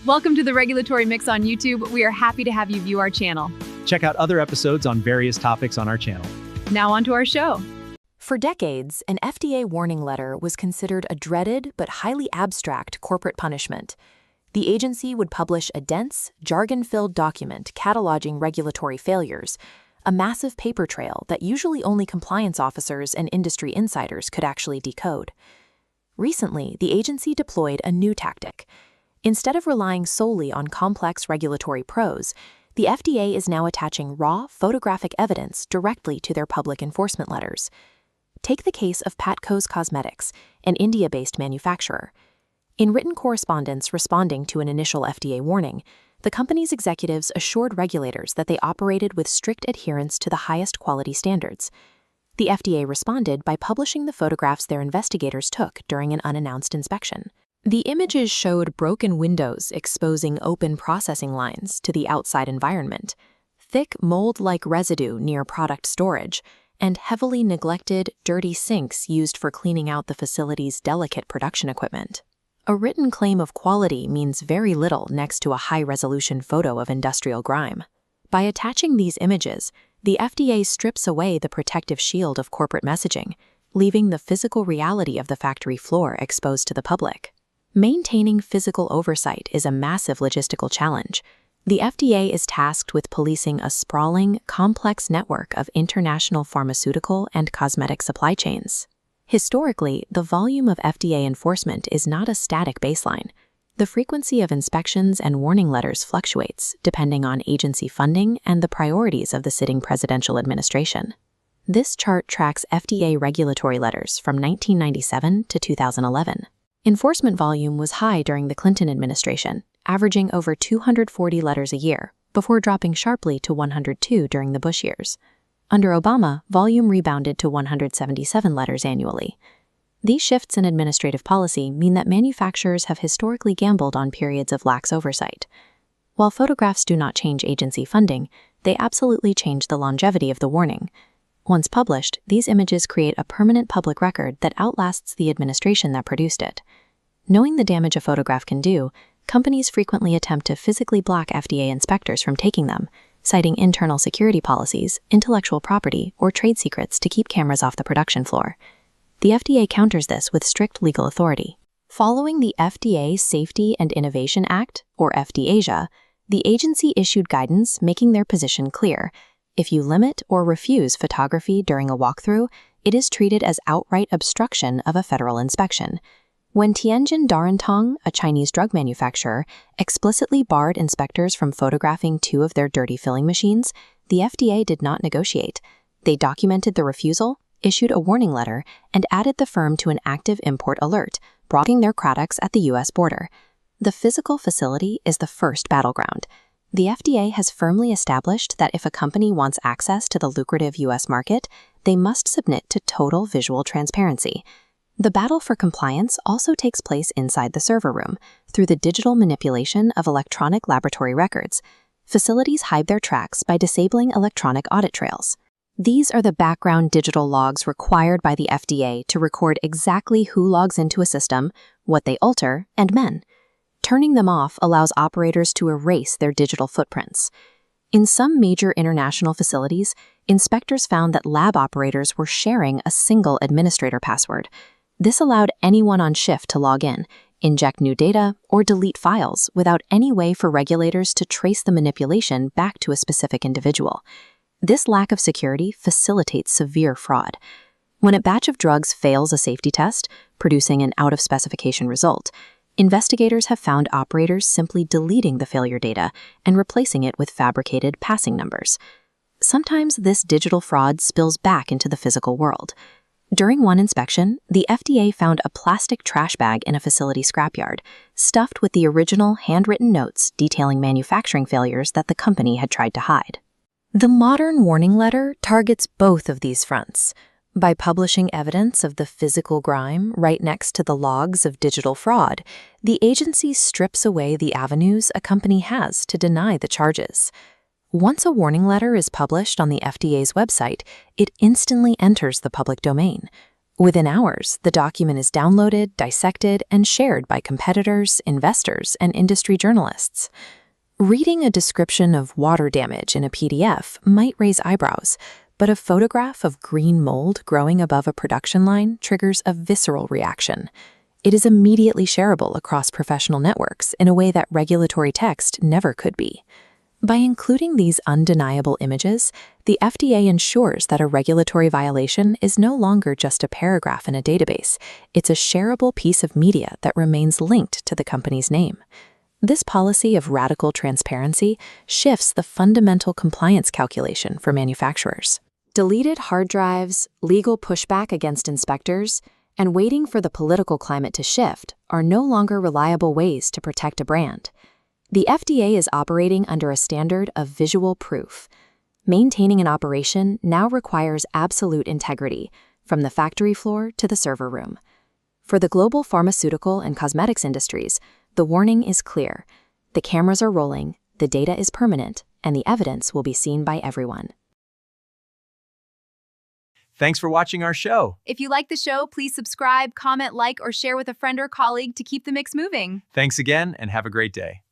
Welcome to the Regulatory Mix on YouTube. We are happy to have you view our channel. Check out other episodes on various topics on our channel. Now on to our show. For decades, an FDA warning letter was considered a dreaded but highly abstract corporate punishment. The agency would publish a dense, jargon-filled document cataloging regulatory failures, a massive paper trail that usually only compliance officers and industry insiders could actually decode. Recently, the agency deployed a new tactic. Instead of relying solely on complex regulatory prose, the FDA is now attaching raw, photographic evidence directly to their public enforcement letters. Take the case of Patcos Cosmetics, an India-based manufacturer. In written correspondence responding to an initial FDA warning, the company's executives assured regulators that they operated with strict adherence to the highest quality standards. The FDA responded by publishing the photographs their investigators took during an unannounced inspection. The images showed broken windows exposing open processing lines to the outside environment, thick mold-like residue near product storage, and heavily neglected, dirty sinks used for cleaning out the facility's delicate production equipment. A written claim of quality means very little next to a high-resolution photo of industrial grime. By attaching these images, the FDA strips away the protective shield of corporate messaging, leaving the physical reality of the factory floor exposed to the public. Maintaining physical oversight is a massive logistical challenge. The FDA is tasked with policing a sprawling, complex network of international pharmaceutical and cosmetic supply chains. Historically, the volume of FDA enforcement is not a static baseline. The frequency of inspections and warning letters fluctuates depending on agency funding and the priorities of the sitting presidential administration. This chart tracks FDA regulatory letters from 1997 to 2011. Enforcement volume was high during the Clinton administration, averaging over 240 letters a year, before dropping sharply to 102 during the Bush years. Under Obama, volume rebounded to 177 letters annually. These shifts in administrative policy mean that manufacturers have historically gambled on periods of lax oversight. While photographs do not change agency funding, they absolutely change the longevity of the warning. Once published, these images create a permanent public record that outlasts the administration that produced it. Knowing the damage a photograph can do, companies frequently attempt to physically block FDA inspectors from taking them, citing internal security policies, intellectual property, or trade secrets to keep cameras off the production floor. The FDA counters this with strict legal authority. Following the FDA Safety and Innovation Act, or 𝗲𝗄𝗏, the agency issued guidance making their position clear. If you limit or refuse photography during a walkthrough, it is treated as outright obstruction of a federal inspection. When Tianjin Darintong, a Chinese drug manufacturer, explicitly barred inspectors from photographing two of their dirty filling machines, the FDA did not negotiate. They documented the refusal, issued a warning letter, and added the firm to an active import alert, blocking their products at the U.S. border. The physical facility is the first battleground. The FDA has firmly established that if a company wants access to the lucrative U.S. market, they must submit to total visual transparency. The battle for compliance also takes place inside the server room, through the digital manipulation of electronic laboratory records. Facilities hide their tracks by disabling electronic audit trails. These are the background digital logs required by the FDA to record exactly who logs into a system, what they alter, and when. Turning them off allows operators to erase their digital footprints. In some major international facilities, inspectors found that lab operators were sharing a single administrator password. This allowed anyone on shift to log in, inject new data, or delete files without any way for regulators to trace the manipulation back to a specific individual. This lack of security facilitates severe fraud. When a batch of drugs fails a safety test, producing an out-of-specification result, investigators have found operators simply deleting the failure data and replacing it with fabricated passing numbers. Sometimes this digital fraud spills back into the physical world. During one inspection, the FDA found a plastic trash bag in a facility scrapyard, stuffed with the original handwritten notes detailing manufacturing failures that the company had tried to hide. The modern warning letter targets both of these fronts. By publishing evidence of the physical grime right next to the logs of digital fraud, the agency strips away the avenues a company has to deny the charges. Once a warning letter is published on the FDA's website, it instantly enters the public domain. Within hours, the document is downloaded, dissected, and shared by competitors, investors, and industry journalists. Reading a description of water damage in a PDF might raise eyebrows, but a photograph of green mold growing above a production line triggers a visceral reaction. It is immediately shareable across professional networks in a way that regulatory text never could be. By including these undeniable images, the FDA ensures that a regulatory violation is no longer just a paragraph in a database. It's a shareable piece of media that remains linked to the company's name. This policy of radical transparency shifts the fundamental compliance calculation for manufacturers. Deleted hard drives, legal pushback against inspectors, and waiting for the political climate to shift are no longer reliable ways to protect a brand. The FDA is operating under a standard of visual proof. Maintaining an operation now requires absolute integrity, from the factory floor to the server room. For the global pharmaceutical and cosmetics industries, the warning is clear. The cameras are rolling, the data is permanent, and the evidence will be seen by everyone. Thanks for watching our show. If you like the show, please subscribe, comment, like, or share with a friend or colleague to keep the mix moving. Thanks again, and have a great day.